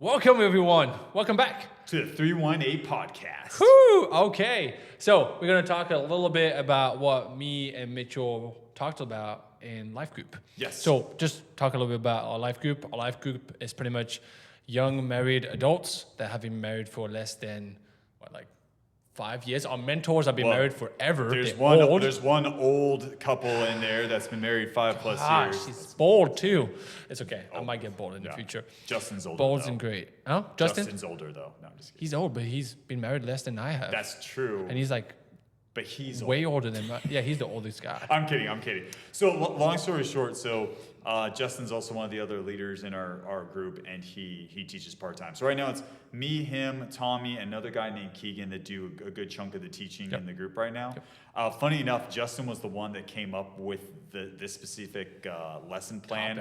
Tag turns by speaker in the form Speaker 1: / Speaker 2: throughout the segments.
Speaker 1: Welcome, everyone. Welcome back
Speaker 2: to the 318 podcast.
Speaker 1: Woo! Okay. So we're going to talk a little bit about what me and Mitchell talked about in life group.
Speaker 2: Yes.
Speaker 1: So just talk a little bit about our life group. Our life group is pretty much young married adults that have been married for less than, 5 years. Our mentors have been married forever.
Speaker 2: There's one old couple in there that's been married 5+ years.
Speaker 1: She's bold too. It's okay. I might get bold in the future.
Speaker 2: Justin's older.
Speaker 1: Bold's
Speaker 2: though.
Speaker 1: and great. Huh? Justin?
Speaker 2: Justin's older though. No, I'm just kidding.
Speaker 1: He's old, but he's been married less than I have.
Speaker 2: That's true.
Speaker 1: And he's like
Speaker 2: but he's
Speaker 1: way older than my, yeah, he's the oldest guy.
Speaker 2: I'm kidding. So long story short, Justin's also one of the other leaders in our group, and he teaches part-time. So right now it's me, him, Tommy, another guy named Keegan that do a good chunk of the teaching in the group right now. Funny enough, Justin was the one that came up with this specific lesson plan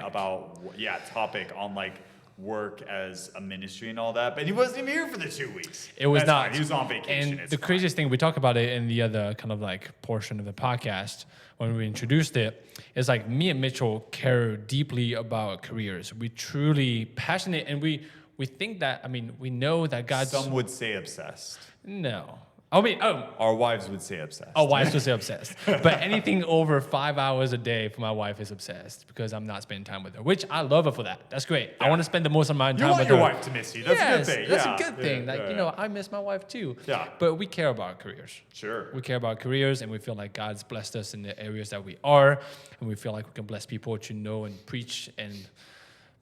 Speaker 2: topic on work as a ministry and all that, but he wasn't even here for the 2 weeks.
Speaker 1: It was not.
Speaker 2: Fine. He was on vacation.
Speaker 1: And the craziest thing, we talk about it in the other kind of portion of the podcast when we introduced it, is me and Mitchell care deeply about careers. We truly passionate, and we think that, we know that God's...
Speaker 2: Some would say obsessed.
Speaker 1: No.
Speaker 2: Our wives would say obsessed.
Speaker 1: Our wives would say obsessed. But anything over 5 hours a day for my wife is obsessed because I'm not spending time with her, which I love her for that. That's great. Yeah. I want to spend the most of my time with her.
Speaker 2: You want your wife to miss you. That's a good thing.
Speaker 1: That's a good thing. I miss my wife too.
Speaker 2: Yeah.
Speaker 1: But we care about careers.
Speaker 2: Sure.
Speaker 1: We care about careers, and we feel like God's blessed us in the areas that we are, and we feel like we can bless people to know and preach and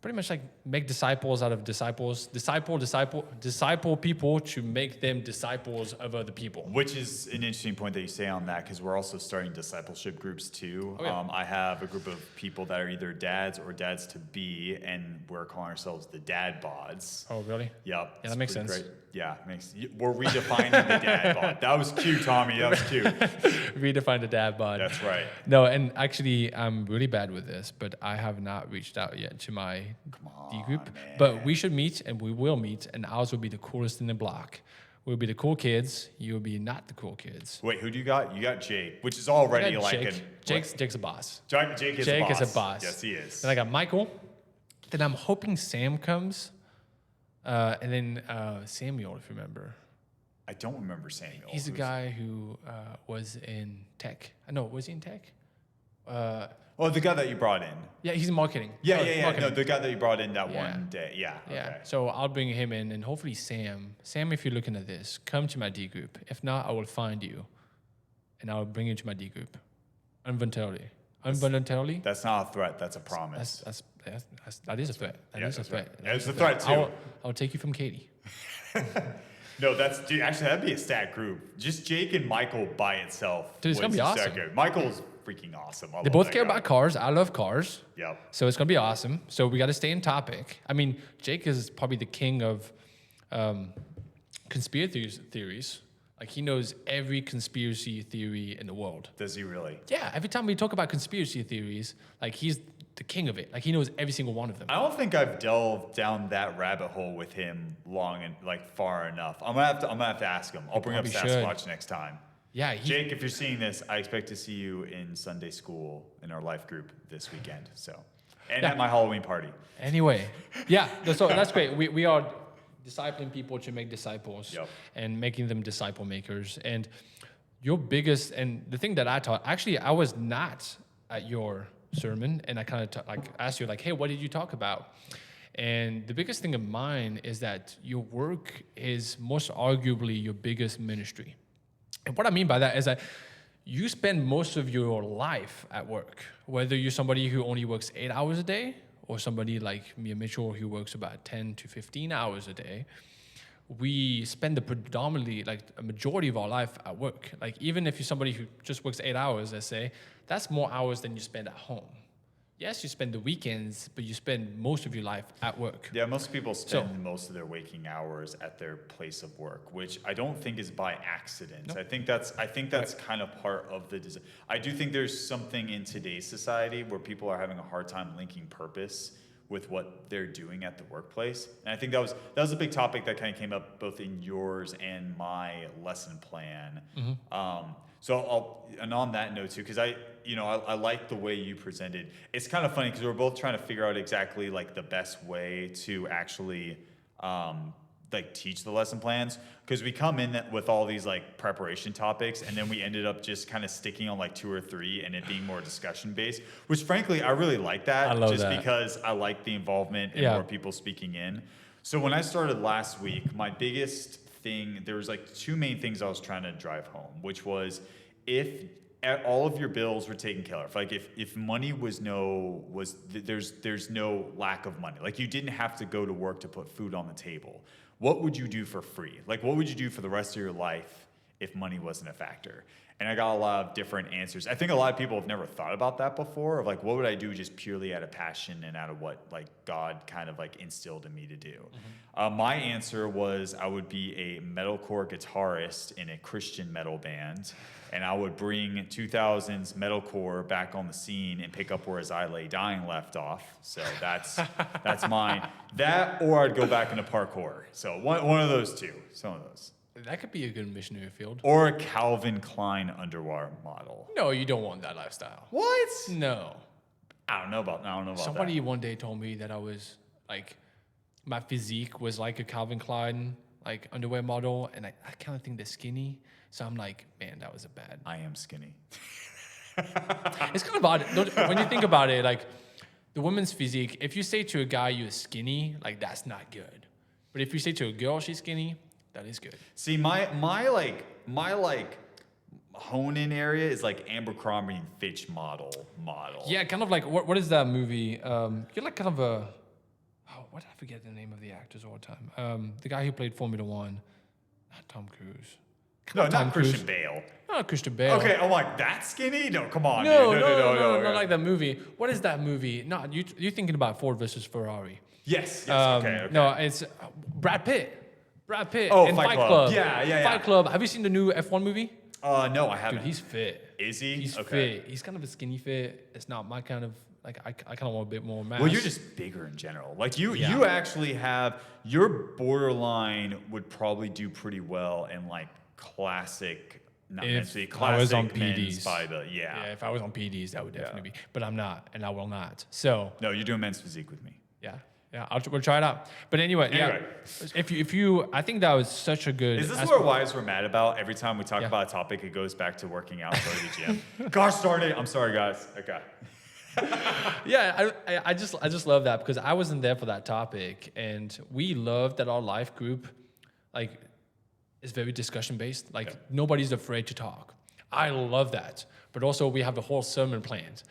Speaker 1: pretty much make disciples out of disciples, disciple people to make them disciples of other people.
Speaker 2: Which is an interesting point that you say on that, because we're also starting discipleship groups too.
Speaker 1: Oh, yeah.
Speaker 2: I have a group of people that are either dads or dads to be, and we're calling ourselves the Dad Bods.
Speaker 1: Oh, really?
Speaker 2: Yep.
Speaker 1: Yeah, that makes sense.
Speaker 2: Great. Yeah, we're redefining the Dad Bod. That was cute, Tommy. That was cute.
Speaker 1: Redefine the Dad Bod.
Speaker 2: That's right.
Speaker 1: No, and actually, I'm really bad with this, but I have not reached out yet to my D group.
Speaker 2: Man.
Speaker 1: But we should meet, and we will meet, and ours will be the coolest in the block. We'll be the cool kids. You'll be not the cool kids.
Speaker 2: Wait, who do you got? You got Jake, which is already
Speaker 1: Jake's a boss.
Speaker 2: Jake is a boss. Yes, he is.
Speaker 1: Then I got Michael. Then I'm hoping Sam comes. And then Samuel, if you remember.
Speaker 2: I don't remember Samuel.
Speaker 1: He's the guy who was in tech. No, was he in tech?
Speaker 2: The guy that you brought in.
Speaker 1: Yeah, he's in marketing.
Speaker 2: Marketing. No, the guy that you brought in that one day. Yeah. Okay.
Speaker 1: So I'll bring him in, and hopefully Sam. Sam, if you're looking at this, come to my D group. If not, I will find you, and I'll bring you to my D group. Involuntarily.
Speaker 2: That's not a threat. That's a promise.
Speaker 1: That is a threat. That is a threat.
Speaker 2: It's a threat too.
Speaker 1: I'll take you from Katie.
Speaker 2: No, actually that'd be a stat group. Just Jake and Michael by itself.
Speaker 1: Dude, it's gonna be awesome.
Speaker 2: Michael's freaking awesome.
Speaker 1: They both care about cars. I love cars.
Speaker 2: Yep.
Speaker 1: So it's gonna be awesome. So we got to stay in topic. Jake is probably the king of conspiracy theories. He knows every conspiracy theory in the world.
Speaker 2: Does he really?
Speaker 1: Yeah. Every time we talk about conspiracy theories, he's the king of it. He knows every single one of them.
Speaker 2: I don't think I've delved down that rabbit hole with him long and far enough. I'm gonna have to ask him. I'll bring up Sasquatch next time.
Speaker 1: Yeah.
Speaker 2: Jake, if you're seeing this, I expect to see you in Sunday school in our life group this weekend. And at my Halloween party.
Speaker 1: Anyway, yeah. So that's great. We are discipling people to make disciples and making them disciple makers. And your biggest, and the thing that I taught, actually, I was not at your sermon, and I kind of asked you hey, what did you talk about? And the biggest thing of mine is that your work is most arguably your biggest ministry. And what I mean by that is that you spend most of your life at work, whether you're somebody who only works 8 hours a day or somebody like me and Mitchell who works about 10 to 15 hours a day. We spend a majority of our life at work. Even if you're somebody who just works 8 hours, let's say, that's more hours than you spend at home. Yes, you spend the weekends, but you spend most of your life at work.
Speaker 2: Yeah, most people spend most of their waking hours at their place of work, which I don't think is by accident. Nope. I think that's kind of part of the design. I do think there's something in today's society where people are having a hard time linking purpose with what they're doing at the workplace. And I think that was a big topic that kind of came up both in yours and my lesson plan. Mm-hmm. And on that note too, because I like the way you presented. It's kind of funny because we're both trying to figure out exactly the best way to actually like teach the lesson plans, because we come in with all these like preparation topics, and then we ended up just kind of sticking on like 2 or 3 and it being more discussion based, which frankly I really like that.
Speaker 1: I love
Speaker 2: just
Speaker 1: that.
Speaker 2: because I like the involvement and more people speaking in. So when I started last week, my biggest thing, there was like 2 main things I was trying to drive home, which was if all of your bills were taken care of, like if money there's no lack of money, like you didn't have to go to work to put food on the table, what would you do for free? Like what would you do for the rest of your life if money wasn't a factor? And I got a lot of different answers. I think a lot of people have never thought about that before, of like, what would I do just purely out of passion and out of what like God kind of like instilled in me to do? My answer was I would be a metalcore guitarist in a Christian metal band, and I would bring 2000s metalcore back on the scene and pick up where As I Lay Dying left off. So that's mine. That, or I'd go back into parkour. So one of those 2, some of those.
Speaker 1: That could be a good missionary field.
Speaker 2: Or a Calvin Klein underwear model.
Speaker 1: No, you don't want that lifestyle.
Speaker 2: What?
Speaker 1: No.
Speaker 2: I don't know about
Speaker 1: Somebody one day told me that I was like, my physique was like a Calvin Klein like underwear model, and I kind of think they're skinny. So I'm like, man, that was a bad.
Speaker 2: I am skinny.
Speaker 1: It's kind of odd when you think about it. Like the woman's physique, if you say to a guy you're skinny, like that's not good. But if you say to a girl she's skinny, that is good.
Speaker 2: See, my hone-in area is like Abercrombie and Fitch model.
Speaker 1: Yeah, kind of like what is that movie? You're like kind of a what did I forget the name of the actors all the time? The guy who played Formula One, not Tom Cruise.
Speaker 2: Not Christian Bale.
Speaker 1: Not Christian Bale.
Speaker 2: Okay, I'm like that skinny? No, come on.
Speaker 1: No,
Speaker 2: dude.
Speaker 1: no, not like that movie. What is that movie? No, you're thinking about Ford versus Ferrari.
Speaker 2: Yes. Okay.
Speaker 1: No, it's Brad Pitt.
Speaker 2: Oh,
Speaker 1: in
Speaker 2: Fight Club. Yeah.
Speaker 1: Fight Club. Have you seen the new F1 movie?
Speaker 2: No, I haven't.
Speaker 1: Dude, he's fit.
Speaker 2: Is he?
Speaker 1: He's fit. He's kind of a skinny fit. It's not my kind of like. I kind of want a bit more mass.
Speaker 2: Well, you're just bigger in general. Like you actually have your borderline would probably do pretty well in like classic. Not mentally classic.
Speaker 1: I was on
Speaker 2: men's
Speaker 1: PDs.
Speaker 2: bodybuilding. Yeah,
Speaker 1: if I was on PDs, that would definitely be. But I'm not, and I will not. So
Speaker 2: no, you're doing men's physique with me.
Speaker 1: Yeah, we'll try it out. But anyway, if you, I think that was such a good.
Speaker 2: Is this what wives were mad about? Every time we talk about a topic, it goes back to working out, go to the gym. Gosh darn it! I'm sorry, guys. Okay.
Speaker 1: Yeah, I just love that because I wasn't there for that topic, and we love that our life group, like, is very discussion based. Like nobody's afraid to talk. I love that. But also we have the whole sermon planned.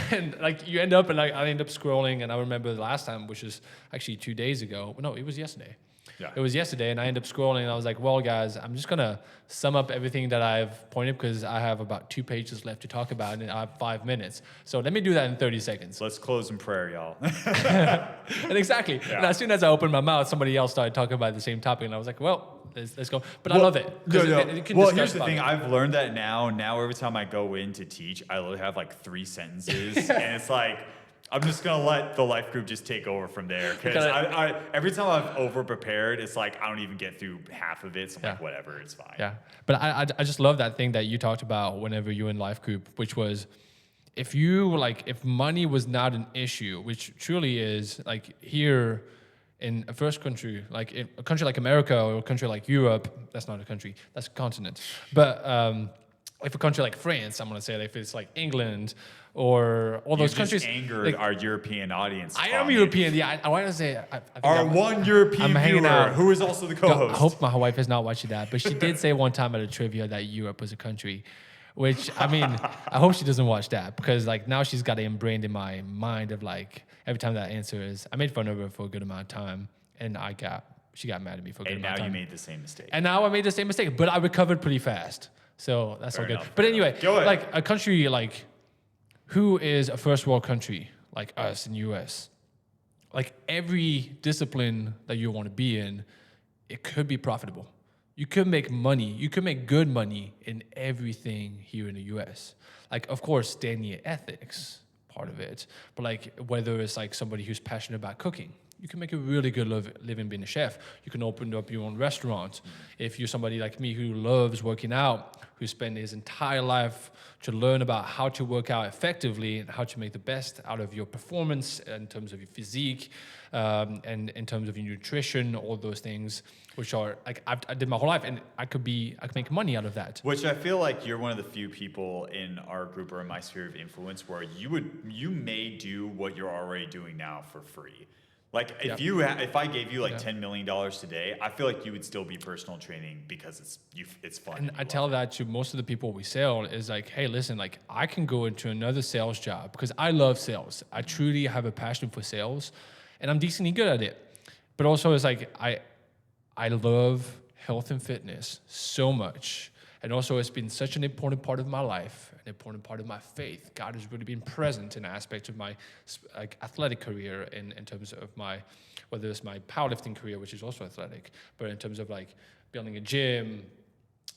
Speaker 1: And like you end up and I end up scrolling, and I remember the last time, which was actually 2 days ago. No, it was yesterday. Yeah. It was yesterday, and I ended up scrolling, and I was like, well, guys, I'm just going to sum up everything that I've pointed because I have about 2 pages left to talk about, and I have 5 minutes. So let me do that in 30 seconds.
Speaker 2: Let's close in prayer, y'all.
Speaker 1: And exactly. Yeah. And as soon as I opened my mouth, somebody else started talking about the same topic, and I was like, well, let's go. But I love it.
Speaker 2: Well, here's the thing. I've learned that now. Now every time I go in to teach, I literally have like 3 sentences, and it's like, I'm just going to let the life group just take over from there. Because I every time I've over-prepared, it's like I don't even get through half of it. So I'm like, whatever, it's fine.
Speaker 1: Yeah. But I just love that thing that you talked about whenever you were in life group, which was if money was not an issue, which truly is, like here in a first country, like in a country like America or a country like Europe, that's not a country, that's a continent. But if a country like France, I'm going to say if it's like England or all those countries.
Speaker 2: You just angered our European audience.
Speaker 1: I am European. Yeah, I want to say.
Speaker 2: Our one European viewer who is also the co-host.
Speaker 1: I hope my wife is not watching that, but she did say one time at a trivia that Europe was a country, which, I mean, I hope she doesn't watch that because like now she's got it ingrained in my mind of like every time that answer is, I made fun of her for a good amount of time, and she got mad at me for a good amount of time.
Speaker 2: And now you made the same mistake.
Speaker 1: And now I made the same mistake, but I recovered pretty fast. So that's all good.
Speaker 2: Enough,
Speaker 1: but anyway,
Speaker 2: like
Speaker 1: a country like, who is a first world country like us in US? Like every discipline that you want to be in, it could be profitable. You could make money. You could make good money in everything here in the US. Like, of course, staying near ethics, part of it. But like, whether it's like somebody who's passionate about cooking, you can make a really good living being a chef. You can open up your own restaurant. If you're somebody like me who loves working out, who spent his entire life to learn about how to work out effectively and how to make the best out of your performance in terms of your physique, and in terms of your nutrition, all those things, which are like I did my whole life, and I could make money out of that.
Speaker 2: Which I feel like you're one of the few people in our group or in my sphere of influence where you may do what you're already doing now for free. Like if I gave you like $10 million today, I feel like you would still be personal training because it's fun.
Speaker 1: And I tell that to most of the people we sell is like, hey, listen, like I can go into another sales job because I love sales. I truly have a passion for sales, and I'm decently good at it. But also, it's like I love health and fitness so much. And also, it's been such an important part of my life, an important part of my faith. God has really been present in aspects of my like athletic career in terms of whether it's my powerlifting career, which is also athletic, but in terms of like building a gym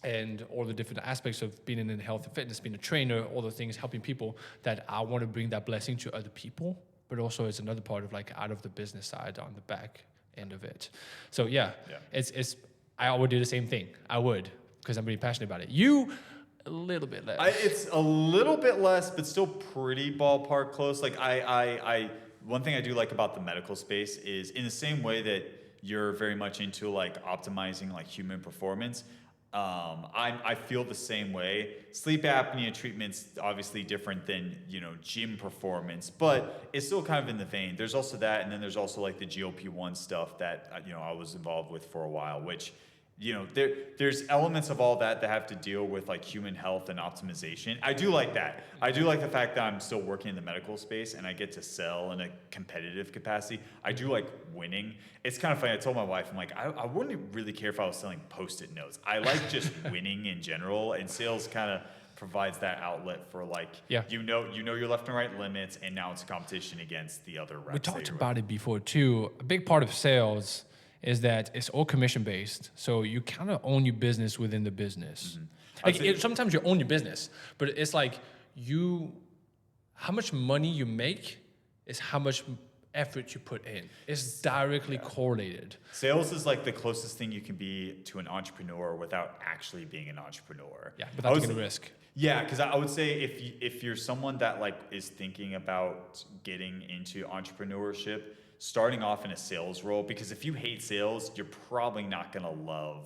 Speaker 1: and all the different aspects of being in health and fitness, being a trainer, all the things, helping people, that I want to bring that blessing to other people. But also, it's another part of like out of the business side on the back end of it. So I would do the same thing. I would. Because I'm really passionate about it. You, a little bit less.
Speaker 2: It's a little bit less, but still pretty ballpark close. Like one thing I do like about the medical space is in the same way that you're very much into like optimizing like human performance. I feel the same way. Sleep apnea treatment's obviously different than, gym performance, but it's still kind of in the vein. There's also that, and then there's also like the GLP-1 stuff that, I was involved with for a while, which, there's elements of all that have to deal with like human health and optimization. I do like that. I do like the fact that I'm still working in the medical space and I get to sell in a competitive capacity. I do like winning. It's kind of funny. I told my wife, I'm like, I wouldn't really care if I was selling Post-it notes. I like just winning in general, and sales kind of provides that outlet for like, you know your left and right limits, and now it's a competition against the other reps.
Speaker 1: We talked about it before too. A big part of sales is that it's all commission based. So you kind of own your business within the business. Like sometimes you own your business, but it's like how much money you make is how much effort you put in. It's directly correlated.
Speaker 2: Sales is like the closest thing you can be to an entrepreneur without actually being an entrepreneur.
Speaker 1: Yeah, without taking a risk.
Speaker 2: Yeah, because I would say if you're someone that like is thinking about getting into entrepreneurship, starting off in a sales role, because if you hate sales, you're probably not going to love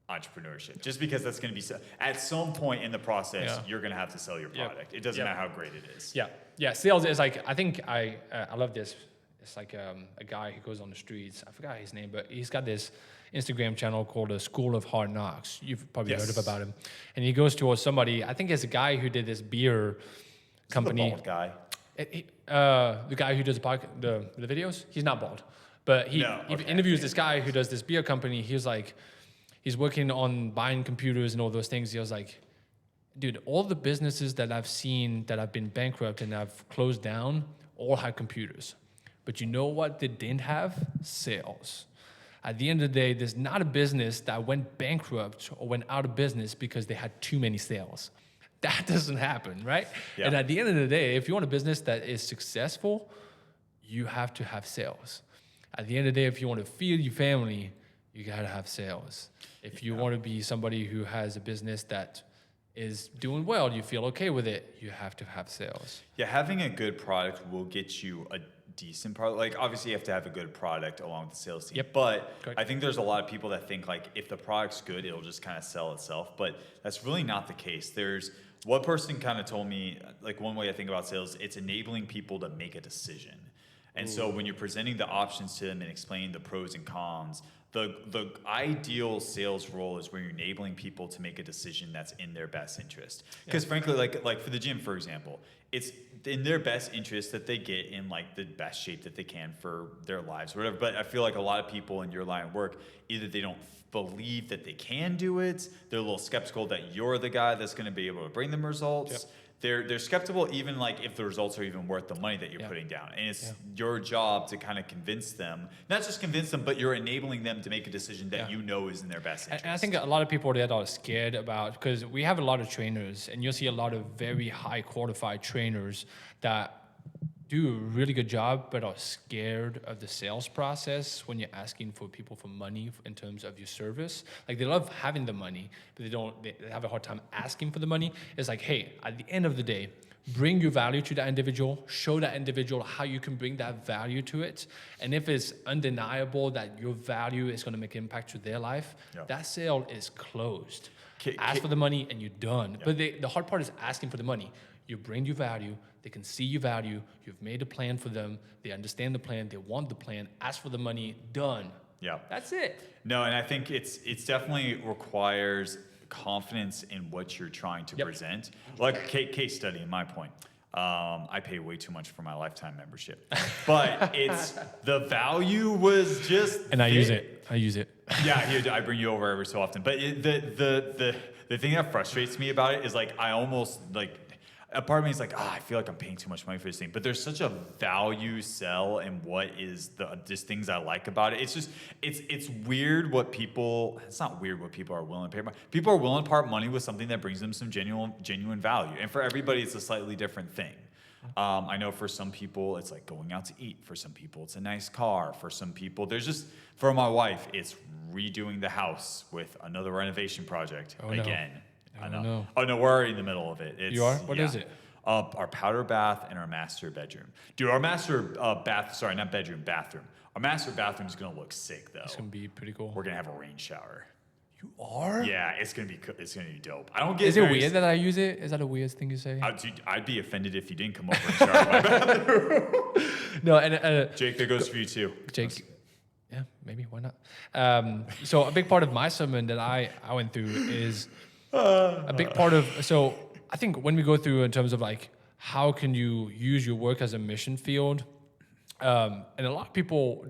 Speaker 2: entrepreneurship, just because that's going to be at some point in the process, you're going to have to sell your product. It doesn't matter how great it is.
Speaker 1: Yeah. Sales is like, I think I love this. It's like a guy who goes on the streets. I forgot his name, but he's got this Instagram channel called the School of Hard Knocks. You've probably heard about him. And he goes towards somebody. I think it's a guy who did this beer company.
Speaker 2: The bald guy.
Speaker 1: The guy who does the videos, he's not bald, but he interviews this guy who does this beer company. He's like, he's working on buying computers and all those things. He was like, dude, all the businesses that I've seen that have been bankrupt and have closed down all had computers. But you know what they didn't have? Sales. At the end of the day, there's not a business that went bankrupt or went out of business because they had too many sales. That doesn't happen, right? Yeah. And at the end of the day, if you want a business that is successful, you have to have sales. At the end of the day, if you want to feed your family, you got to have sales. If you want to be somebody who has a business that is doing well, you feel okay with it, you have to have sales.
Speaker 2: Yeah, having a good product will get you a decent product. Like, obviously, you have to have a good product along with the sales team.
Speaker 1: Yep.
Speaker 2: But correct. I think there's a lot of people that think, like, if the product's good, it'll just kind of sell itself. But that's really not the case. One person kind of told me, like, one way I think about sales, it's enabling people to make a decision. And so when you're presenting the options to them and explaining the pros and cons, the ideal sales role is where you're enabling people to make a decision that's in their best interest. Because frankly, like for the gym, for example, it's in their best interest that they get in like the best shape that they can for their lives or whatever. But I feel like a lot of people in your line of work, either they don't believe that they can do it, they're a little skeptical that you're the guy that's going to be able to bring them results. Yep. They're skeptical even like if the results are even worth the money that you're putting down. And it's your job to kind of convince them, not just convince them, but you're enabling them to make a decision that you know is in their best interest.
Speaker 1: And I think a lot of people that are scared about, because we have a lot of trainers and you'll see a lot of very high qualified trainers that do a really good job, but are scared of the sales process when you're asking for people for money in terms of your service. Like they love having the money, but they have a hard time asking for the money. It's like, hey, at the end of the day, bring your value to that individual, show that individual how you can bring that value to it. And if it's undeniable that your value is going to make an impact to their life, that sale is closed. Ask for the money and you're done. But the hard part is asking for the money. You bring your value, they can see your value, you've made a plan for them, they understand the plan, they want the plan, ask for the money, done.
Speaker 2: Yeah.
Speaker 1: That's it.
Speaker 2: No, and I think it's definitely requires confidence in what you're trying to present. Like case study, in my point. I pay way too much for my lifetime membership, but the value was just.
Speaker 1: And I use it.
Speaker 2: Yeah, I bring you over every so often. But the thing that frustrates me about it is like I almost like. A part of me is like, I feel like I'm paying too much money for this thing. But there's such a value sell in what is just things I like about it. It's just, it's weird what people, it's not weird what people are willing to pay. People are willing to part money with something that brings them some genuine value. And for everybody, it's a slightly different thing. I know for some people, it's like going out to eat. For some people, it's a nice car. For some people, for my wife, it's redoing the house with another renovation project again. I know. Oh no, we're already in the middle of it.
Speaker 1: You are? What is it?
Speaker 2: Our powder bath and our master bedroom. Dude, our master bathroom. Our master bathroom is gonna look sick though.
Speaker 1: It's gonna be pretty cool.
Speaker 2: We're gonna have a rain shower.
Speaker 1: You are?
Speaker 2: Yeah, it's gonna be dope. I don't get.
Speaker 1: Is it weird that I use it? Is that a weird thing to say?
Speaker 2: I'd be offended if you didn't come over and shower in my bathroom.
Speaker 1: No, and
Speaker 2: Jake, that goes for you too.
Speaker 1: Jake. Yeah, maybe. Why not? So a big part of my sermon that I went through is. A big part of, so I think when we go through in terms of like, how can you use your work as a mission field? And a lot of people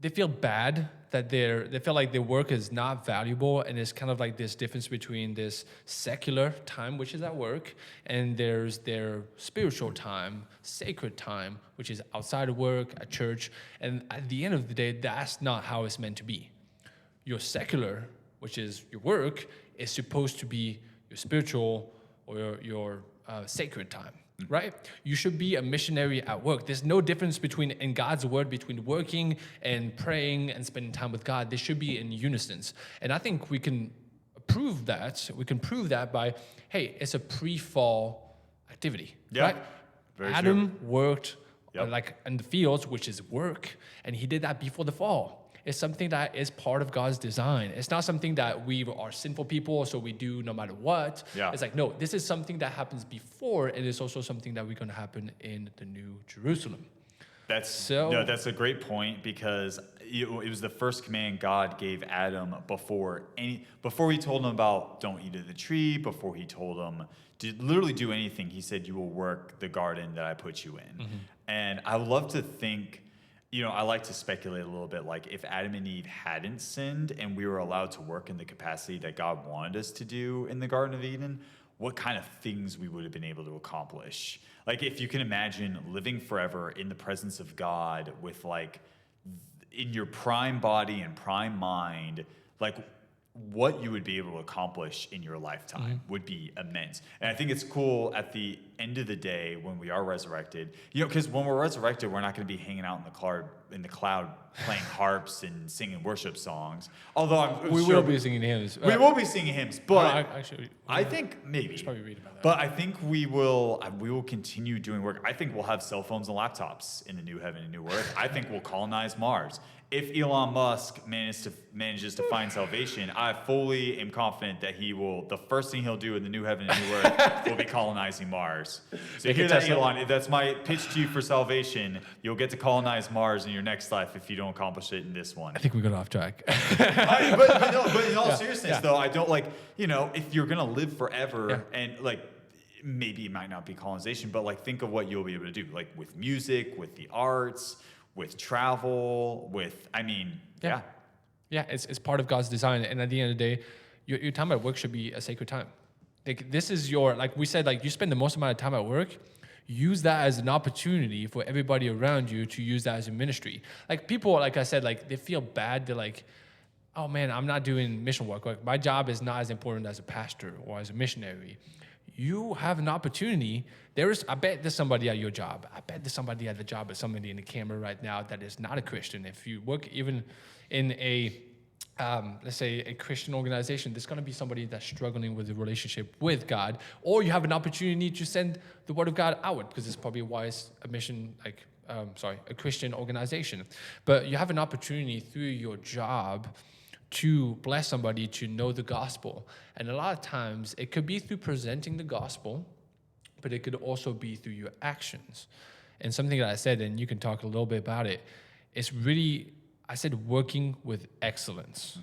Speaker 1: they feel bad that they feel like their work is not valuable. And it's kind of like this difference between this secular time, which is at work, and there's their spiritual time, sacred time, which is outside of work, at church. And at the end of the day, that's not how it's meant to be. Your secular, which is your work, is supposed to be your spiritual or your sacred time, right? You should be a missionary at work. There's no difference in God's word between working and praying and spending time with God. They should be in unison. And I think we can prove that. We can prove that by, hey, it's a pre-fall activity, right?
Speaker 2: Very
Speaker 1: Adam
Speaker 2: true.
Speaker 1: worked like in the fields, which is work, and he did that before the fall. It's something that is part of God's design. It's not something that we are sinful people, so we do no matter what.
Speaker 2: Yeah.
Speaker 1: It's like, no, this is something that happens before, and it's also something that we're going to happen in the New Jerusalem.
Speaker 2: That's a great point because it was the first command God gave Adam before he told him about don't eat of the tree, before he told him to literally do anything. He said, you will work the garden that I put you in. Mm-hmm. And I love to think, I like to speculate a little bit, like if Adam and Eve hadn't sinned and we were allowed to work in the capacity that God wanted us to do in the Garden of Eden, what kind of things we would have been able to accomplish. Like if you can imagine living forever in the presence of God with like in your prime body and prime mind, like what you would be able to accomplish in your lifetime would be immense. And I think it's cool at the end of the day when we are resurrected, because when we're resurrected, we're not going to be hanging out in the cloud playing harps and singing worship songs. Although
Speaker 1: we will be singing hymns.
Speaker 2: We will be singing hymns, but
Speaker 1: actually,
Speaker 2: I think maybe.
Speaker 1: Probably read about that.
Speaker 2: But I think we will continue doing work. I think we'll have cell phones and laptops in the new heaven and new earth. I think we'll colonize Mars. If Elon Musk manages to find salvation, I fully am confident that the first thing he'll do in the new heaven and new earth will be colonizing Mars. So you hear that, Elon? That's my pitch to you for salvation. You'll get to colonize Mars in your next life if you don't accomplish it in this one.
Speaker 1: I think we got off track.
Speaker 2: but in all seriousness, though, I don't if you're gonna live forever and maybe it might not be colonization, but think of what you'll be able to do, with music, with the arts, with travel, yeah, it's part of God's design. And at the end of the day, your time at work should be a sacred time. This is we said, you spend the most amount of time at work. Use that as an opportunity for everybody around you to use that as a ministry. People, like I said, they feel bad. They're like, oh man, I'm not doing mission work. My job is not as important as a pastor or as a missionary.
Speaker 1: you have an opportunity. I bet there's somebody at your job. I bet there's somebody at the job of somebody in the camera right now that is not a Christian. If you work even in a, let's say, a Christian organization, there's going to be somebody that's struggling with a relationship with God, or you have an opportunity to send the word of God outward, because it's probably why it's a mission, a Christian organization. But you have an opportunity through your job to bless somebody to know the gospel. And a lot of times it could be through presenting the gospel, but it could also be through your actions. And something that I said, and you can talk a little bit about it, it's really, I said working with excellence.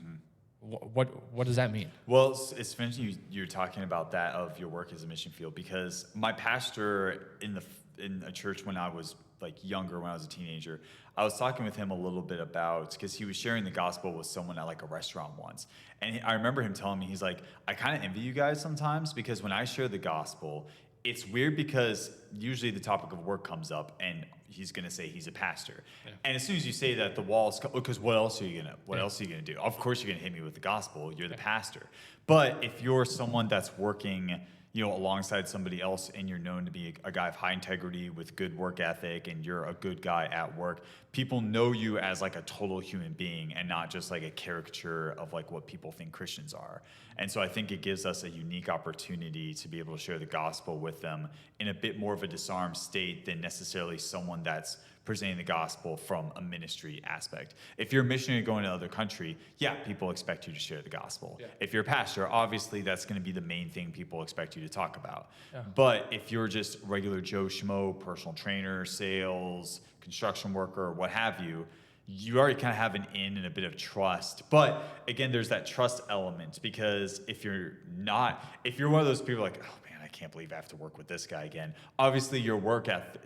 Speaker 1: What does that mean?
Speaker 2: Well, it's interesting you're talking about that of your work as a mission field, because my pastor in a church when I was like younger, when I was a teenager, I was talking with him a little bit about, because he was sharing the gospel with someone at like a restaurant once. And I remember him telling me, he's like, I kind of envy you guys sometimes, because when I share the gospel, it's weird because usually the topic of work comes up and he's going to say he's a pastor. Yeah. And as soon as you say that, the walls, because what else are you going to do? Of course you're going to hit me with the gospel. You're the pastor. But if you're someone that's working, alongside somebody else, and you're known to be a guy of high integrity with good work ethic, and you're a good guy at work, people know you as like a total human being and not just like a caricature of like what people think Christians are. And so I think it gives us a unique opportunity to be able to share the gospel with them in a bit more of a disarmed state than necessarily someone that's presenting the gospel from a ministry aspect. If you're a missionary going to another country, people expect you to share the gospel. Yeah. If you're a pastor, obviously that's going to be the main thing people expect you to talk about. Yeah. But if you're just regular Joe Schmo, personal trainer, sales, construction worker, what have you, you already kind of have an in and a bit of trust. But again, there's that trust element, because if you're one of those people like, oh man, I can't believe I have to work with this guy again. Obviously your work ethic,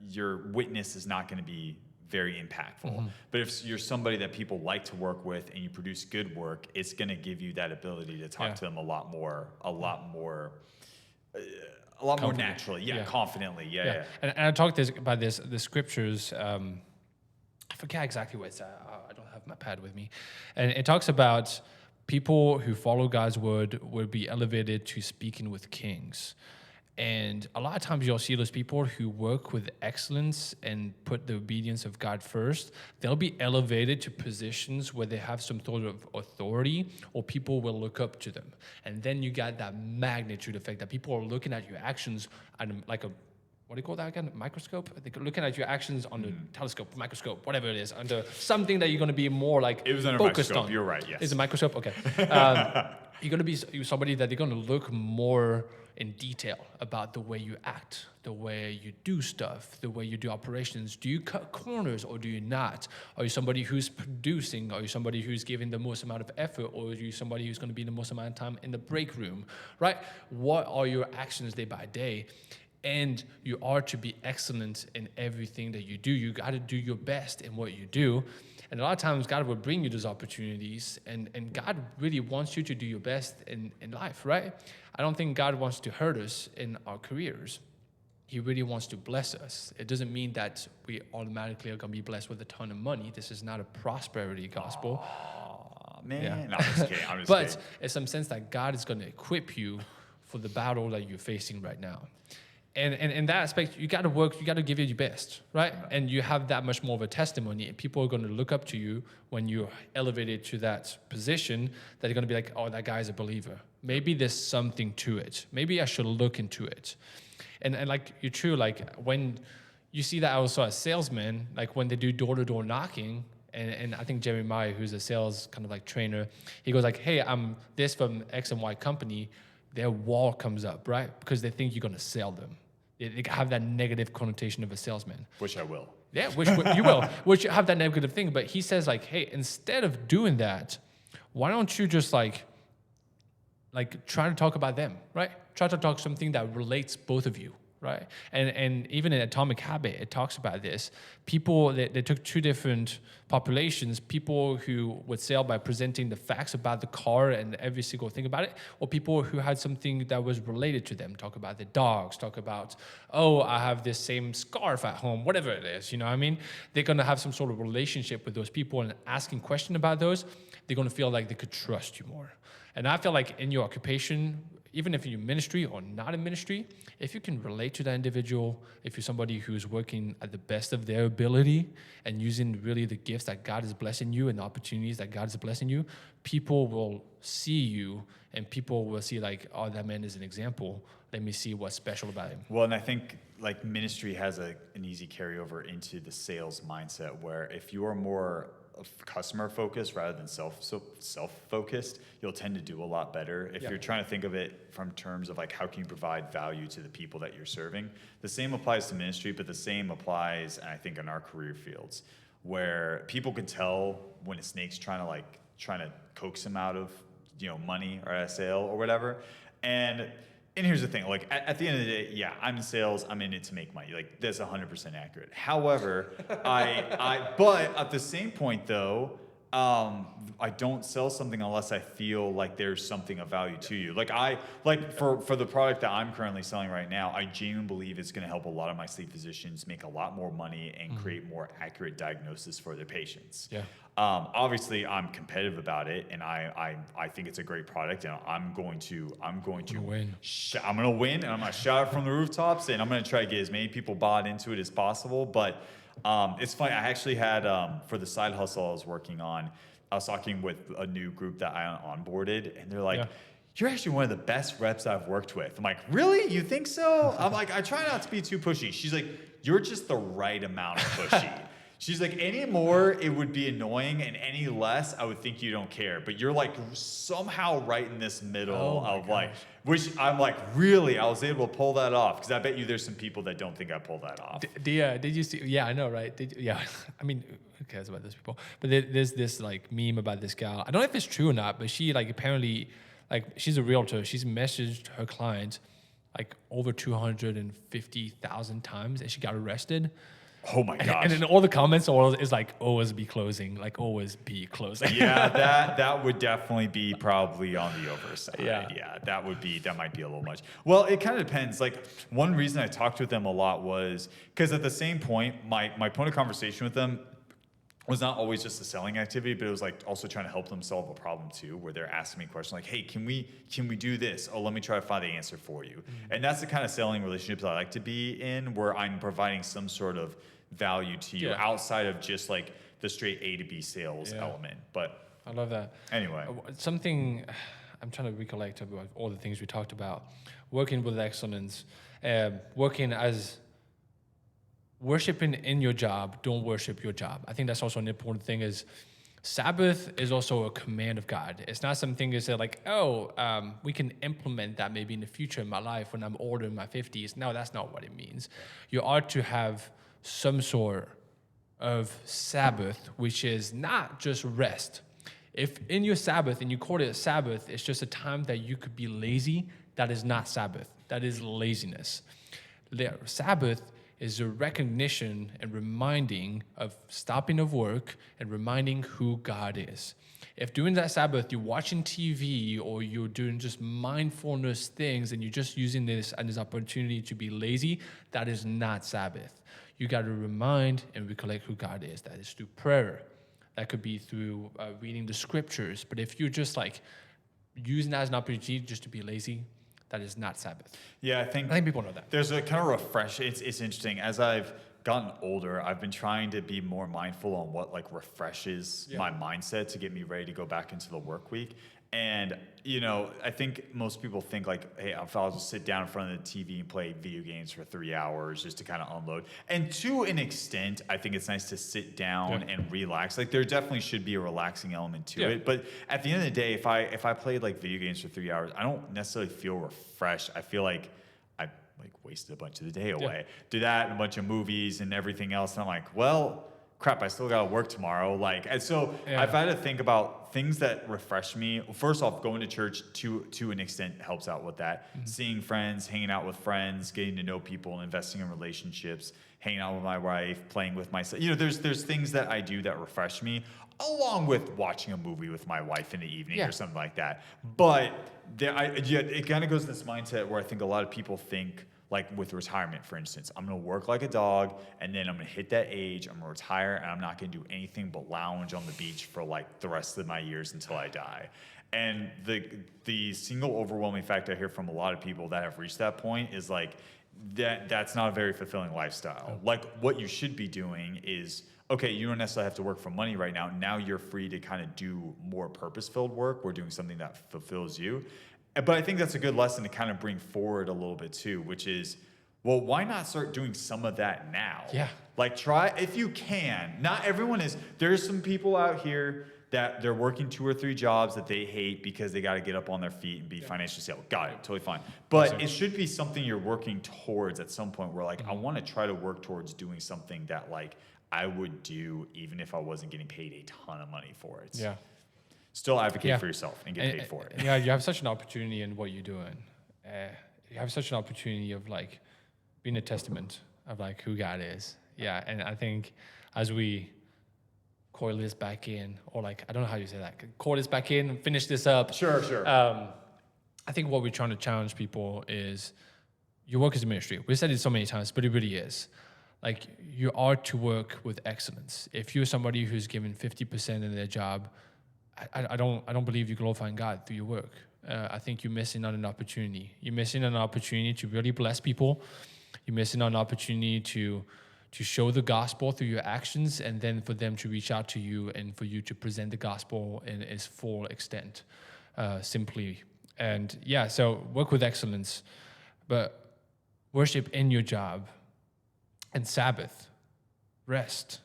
Speaker 2: your witness is not going to be very impactful. Mm-hmm. But if you're somebody that people like to work with and you produce good work, it's going to give you that ability to talk to them a lot more naturally, confidently. Yeah.
Speaker 1: And I talked about the scriptures. I forget exactly what it's at. I don't have my pad with me. And it talks about people who follow God's word will be elevated to speaking with kings. And a lot of times you'll see those people who work with excellence and put the obedience of God first. They'll be elevated to positions where they have some sort of authority, or people will look up to them. And then you got that magnitude effect that people are looking at your actions like a, what do you call that again? Microscope? They're looking at your actions on the telescope, microscope, whatever it is, under something that you're going to be more like
Speaker 2: it was under
Speaker 1: focused
Speaker 2: microscope.
Speaker 1: on.
Speaker 2: You're right, yes.
Speaker 1: It's a microscope? Okay. You're going to be somebody that they're going to look more in detail about the way you act, the way you do stuff, the way you do operations. Do you cut corners or do you not? Are you somebody who's producing? Are you somebody who's giving the most amount of effort? Or are you somebody who's going to be the most amount of time in the break room, right? What are your actions day by day? And you are to be excellent in everything that you do. You got to do your best in what you do. And a lot of times God will bring you those opportunities, and God really wants you to do your best in life, right? I don't think God wants to hurt us in our careers. He really wants to bless us. It doesn't mean that we automatically are going to be blessed with a ton of money. This is not a prosperity gospel.
Speaker 2: Oh, man. Yeah. No, I'm just kidding.
Speaker 1: But in some sense that God is going to equip you for the battle that you're facing right now. And in that aspect, you got to work, you got to give it your best, right? And you have that much more of a testimony, and people are going to look up to you when you're elevated to that position, that they're going to be like, oh, that guy's a believer. Maybe there's something to it. Maybe I should look into it. And like, you're true, like when you see that also as salesmen, like when they do door-to-door knocking, and I think Jeremiah, who's a sales kind of like trainer, he goes like, hey, I'm this from X and Y company, their wall comes up, right? Because they think you're going to sell them. They have that negative connotation of a salesman.
Speaker 2: Which I will.
Speaker 1: Yeah, which you will. Which have that negative thing. But he says like, hey, instead of doing that, why don't you just like try to talk about them, right? Try to talk something that relates both of you, right? And even in Atomic Habit, it talks about this. People, they took two different populations, people who would sell by presenting the facts about the car and every single thing about it, or people who had something that was related to them. Talk about the dogs, talk about, oh, I have this same scarf at home, whatever it is, you know what I mean? They're going to have some sort of relationship with those people, and asking questions about those, they're going to feel like they could trust you more. And I feel like in your occupation, even if you're in ministry or not in ministry, if you can relate to that individual, if you're somebody who's working at the best of their ability and using really the gifts that God is blessing you and the opportunities that God is blessing you, people will see you and people will see like, oh, that man is an example. Let me see what's special about him.
Speaker 2: Well, and I think like ministry has an easy carryover into the sales mindset where if you are more customer focused rather than self focused, you'll tend to do a lot better. If you're trying to think of it from terms of like how can you provide value to the people that you're serving, the same applies to ministry, but the same applies, I think, in our career fields, where people can tell when a snake's trying to coax them out of money or a sale or whatever. And here's the thing, like at the end of the day, yeah, I'm in sales, I'm in it to make money. Like that's 100% accurate. However, but at the same point though, I don't sell something unless I feel like there's something of value to you. For the product that I'm currently selling right now, I genuinely believe it's going to help a lot of my sleep physicians make a lot more money and create more accurate diagnosis for their patients.
Speaker 1: Yeah.
Speaker 2: Obviously, I'm competitive about it, and I think it's a great product, and I'm going to
Speaker 1: win.
Speaker 2: I'm going to win, and I'm going to shout it from the rooftops, and I'm going to try to get as many people bought into it as possible. But it's funny. I actually had for the side hustle I was working on, I was talking with a new group that I onboarded, and they're like, you're actually one of the best reps I've worked with. I'm like, really? You think so? I'm like, I try not to be too pushy. She's like, you're just the right amount of pushy. She's like, any more, it would be annoying, and any less, I would think you don't care. But you're like somehow right in this middle of like, which I'm like, really, I was able to pull that off. Because I bet you there's some people that don't think I pulled that off.
Speaker 1: Did you see? Yeah, I know, right? I mean, who cares about those people? But there's this like meme about this gal. I don't know if it's true or not, but she like apparently, like she's a realtor. She's messaged her client like over 250,000 times, and she got arrested.
Speaker 2: Oh my gosh.
Speaker 1: And in all the comments is like, always be closing, like always be closing.
Speaker 2: Yeah, that would definitely be probably on the overside. Yeah, that might be a little much. Well, it kind of depends. Like one reason I talked with them a lot was because at the same point, my point of conversation with them was not always just a selling activity, but it was like also trying to help them solve a problem too, where they're asking me questions like, hey, can we do this? Oh, let me try to find the answer for you. And that's the kind of selling relationships I like to be in, where I'm providing some sort of value to you outside of just like the straight A to B sales element. But
Speaker 1: I love that.
Speaker 2: Anyway,
Speaker 1: something I'm trying to recollect about all the things we talked about. Working with excellence, worshiping in your job. Don't worship your job. I think that's also an important thing. Is Sabbath is also a command of God. It's not something you say like, we can implement that maybe in the future in my life when I'm older in my 50s. No, that's not what it means. You are to have some sort of Sabbath, which is not just rest. If in your Sabbath and you call it a Sabbath, it's just a time that you could be lazy, that is not Sabbath. That is laziness. Sabbath is a recognition and reminding of stopping of work and reminding who God is. If during that Sabbath you're watching TV or you're doing just mindfulness things and you're just using this as an opportunity to be lazy, that is not Sabbath. You got to remind and recollect who God is. That is through prayer. That could be through reading the scriptures. But if you're just like using that as an opportunity just to be lazy, that is not Sabbath.
Speaker 2: Yeah, I think
Speaker 1: people know that.
Speaker 2: There's a kind of refresh. It's interesting. As I've gotten older, I've been trying to be more mindful on what like refreshes my mindset to get me ready to go back into the work week. And, I think most people think like, hey, if I'll just sit down in front of the TV and play video games for 3 hours just to kind of unload. And to an extent, I think it's nice to sit down and relax. Like there definitely should be a relaxing element to it. But at the end of the day, if I played like video games for 3 hours, I don't necessarily feel refreshed. I feel like I like wasted a bunch of the day away. Do that and a bunch of movies and everything else. And I'm like, well, crap, I still gotta work tomorrow. And so I've had to think about things that refresh me. First off, going to church to an extent helps out with that. Mm-hmm. Seeing friends, hanging out with friends, getting to know people, and investing in relationships, hanging out with my wife, playing with myself. There's things that I do that refresh me, along with watching a movie with my wife in the evening or something like that. But it kind of goes to this mindset where I think a lot of people think like with retirement, for instance, I'm going to work like a dog, and then I'm going to hit that age, I'm going to retire, and I'm not going to do anything but lounge on the beach for like the rest of my years until I die. And the single overwhelming fact I hear from a lot of people that have reached that point is like, that's not a very fulfilling lifestyle. Like what you should be doing is, okay, you don't necessarily have to work for money right now. Now you're free to kind of do more purpose-filled work. We're doing something that fulfills you. But I think that's a good lesson to kind of bring forward a little bit too, which is, well, why not start doing some of that now?
Speaker 1: Yeah.
Speaker 2: Like try, if you can. Not everyone is, there's some people out here that they're working 2 or 3 jobs that they hate because they got to get up on their feet and be financially stable. Got it, totally fine. But it should be something you're working towards at some point where like, I want to try to work towards doing something that like I would do even if I wasn't getting paid a ton of money for it.
Speaker 1: Yeah.
Speaker 2: Still advocate for yourself and get paid for it.
Speaker 1: Yeah, you have such an opportunity in what you're doing. You have such an opportunity of like being a testament of like who God is. Yeah, and I think as we coil this back in, or like, I don't know how you say that, coil this back in and finish this up.
Speaker 2: Sure.
Speaker 1: I think what we're trying to challenge people is your work is a ministry. We said it so many times, but it really is. Like you are to work with excellence. If you're somebody who's given 50% in their job, I don't believe you're glorifying God through your work. I think you're missing on an opportunity. You're missing an opportunity to really bless people. You're missing on an opportunity to show the gospel through your actions, and then for them to reach out to you and for you to present the gospel in its full extent, simply. And yeah, so work with excellence, but worship in your job, and Sabbath, rest,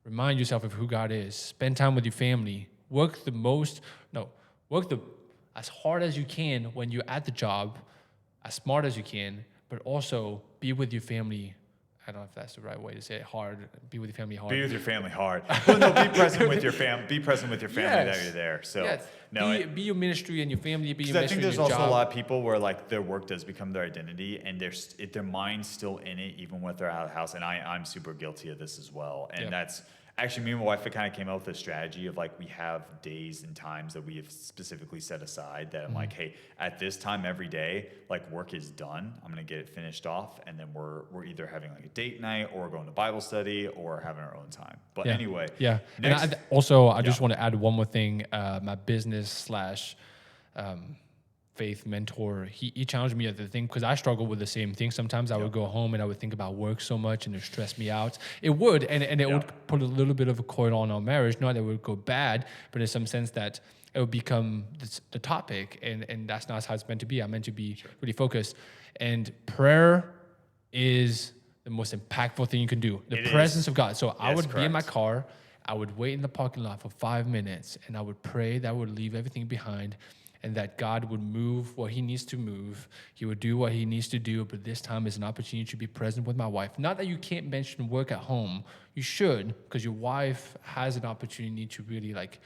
Speaker 1: remind yourself of who God is, spend time with your family, work as hard as you can when you're at the job, as smart as you can, but also be with your family. I don't know if that's the right way to say it. Hard. Be with your family hard.
Speaker 2: Be with your family hard. Well, no, be present with your family. Be present with your family that you're there. So,
Speaker 1: yes. Be your ministry and your family. Be your
Speaker 2: I
Speaker 1: ministry.
Speaker 2: think there's
Speaker 1: and your
Speaker 2: also
Speaker 1: job.
Speaker 2: a lot of people where like their work does become their identity, and their mind's still in it even when they're out of the house. And I'm super guilty of this as well. And that's actually, me and my wife kind of came up with a strategy of like, we have days and times that we have specifically set aside that I'm like, hey, at this time every day, like work is done. I'm going to get it finished off. And then we're either having like a date night or going to Bible study or having our own time. But anyway.
Speaker 1: Yeah.
Speaker 2: Next,
Speaker 1: and I just want to add one more thing. My business / faith mentor, he challenged me at the thing, because I struggle with the same thing. Sometimes I would go home and I would think about work so much and it stressed me out. It would, and it would put a little bit of a coil on our marriage. Not that it would go bad, but in some sense that it would become the topic, and that's not how it's meant to be. I'm meant to be really focused. And prayer is the most impactful thing you can do. The presence of God. So I would be in my car, I would wait in the parking lot for 5 minutes, and I would pray that I would leave everything behind, and that God would move what he needs to move. He would do what he needs to do, but this time is an opportunity to be present with my wife. Not that you can't mention work at home. You should, because your wife has an opportunity to really like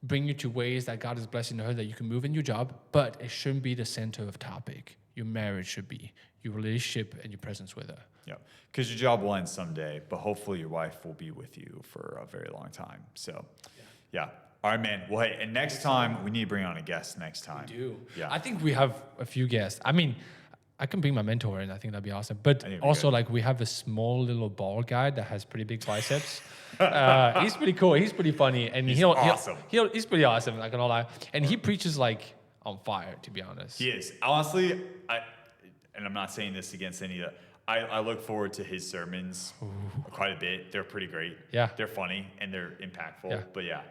Speaker 1: bring you to ways that God is blessing her, that you can move in your job, but it shouldn't be the center of topic. Your marriage should be, your relationship and your presence with her.
Speaker 2: Yeah, because your job will end someday, but hopefully your wife will be with you for a very long time. So, yeah. All right, man. Well, hey, and next time, we need to bring on a guest next time.
Speaker 1: We do.
Speaker 2: Yeah.
Speaker 1: I think we have a few guests. I mean, I can bring my mentor in. I think that'd be awesome. But also, like, we have a small little bald guy that has pretty big biceps. He's pretty cool. He's pretty funny. And he's awesome. He's pretty awesome, not gonna lie. And he preaches, like, on fire, to be honest.
Speaker 2: He is. Honestly, and I'm not saying this against any of I look forward to his sermons quite a bit. They're pretty great.
Speaker 1: Yeah.
Speaker 2: They're funny, and they're impactful.
Speaker 1: Yeah.
Speaker 2: But, yeah.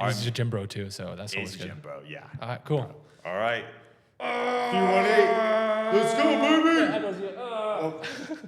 Speaker 1: He's a gym bro too, so that's always good.
Speaker 2: He's a gym bro, yeah.
Speaker 1: All right, cool.
Speaker 2: All right. 318. Let's go, baby.